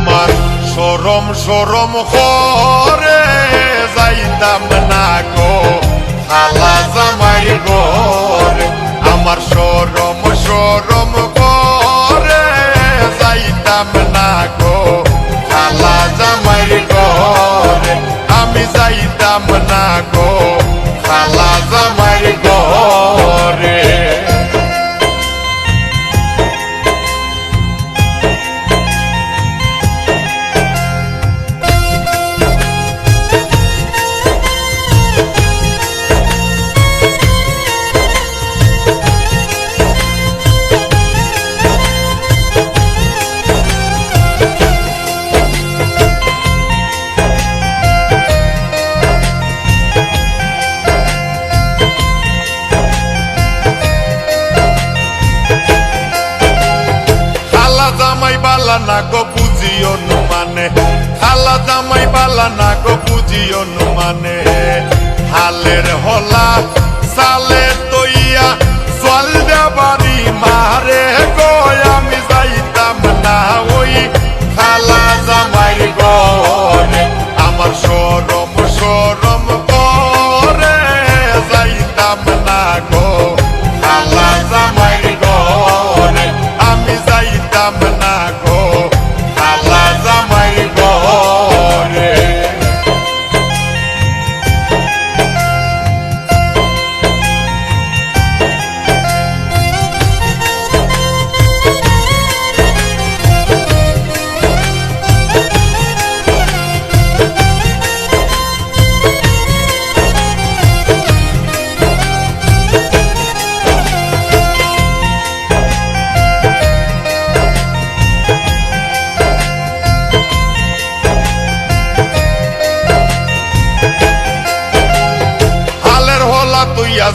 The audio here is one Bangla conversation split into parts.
আমার শরম শরম করে যাইতাম না গো খালা জামাই ঘরে। আমার শরম শরম করে যাইতাম না গো খালা জামাই ঘরে। আমি যাইতাম না গো খালা জামাই ঘরে। বালা না গো পুজিও মানে খালা জামাই বালা না গো পুজিও মানে। হালের হলা সালে তৈয়া জল দেবারি মারে গো আমি যাইতাম না ওই খালা জামাই ঘরে। আমার শরম শরম করে যাইতাম না গো খালা জামাই ঘরে। আমি যাইতাম না গো খালা জামাই ঘরে।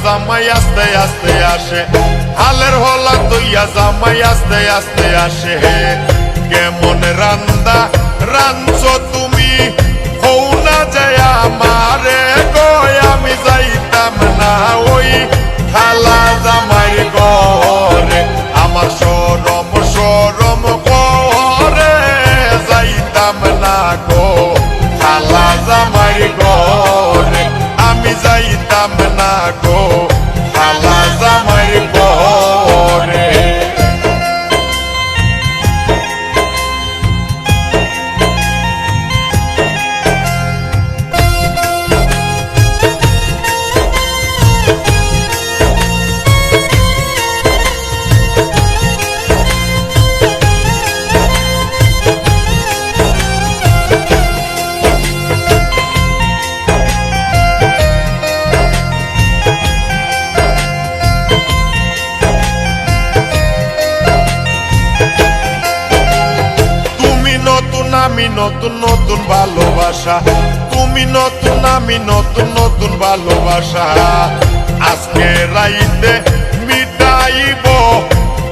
জামাই আস্তে আস্তে আসে হালের হলা তৈয়া জামাই আস্তে আস্তে আসে। কেমন রান্দা রাঞ্চো তুমি হও না যায় আমারে গো আমি যাইতাম না ওই খালা জামাই ঘরে। আমার শরম শরম করে যাইতাম না গো খালা জামাই ঘরে। আমি যাইতাম না গো খালা জামাই ঘরে। আমি নতুন নতুন ভালোবাসা তুমি নতুন আমি নতুন নতুন ভালোবাসা। আজকে রাইতে মিটাইব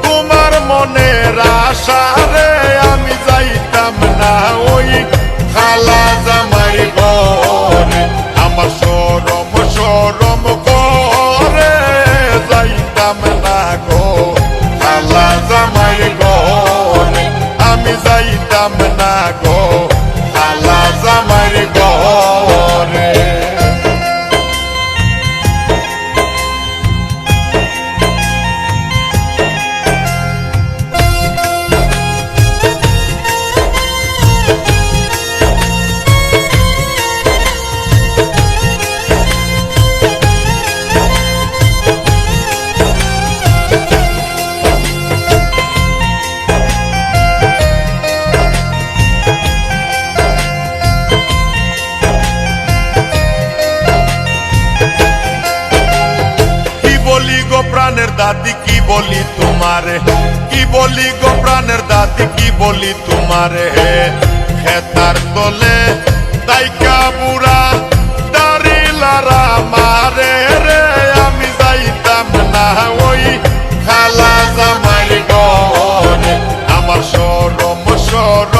তোমার মনের আশা রে। আমি যাইতাম না ওই খালা জামাই ঘরে। আমার শরম শরম করে যাইতাম না গো খালা জামাই ঘরে। আমি যাইতাম না গো খালা জামাই ঘরে। প্রাণের দাদি কি বলি তোমারে কি বলি গো প্রাণের দাদি কি বলি তোমারে। খেতার তলে দাইকা বুড়া দাড়ি লারা মারে রে। আমি যাইতাম না ওই খালা জামাই ঘরে। আমার শরম শরম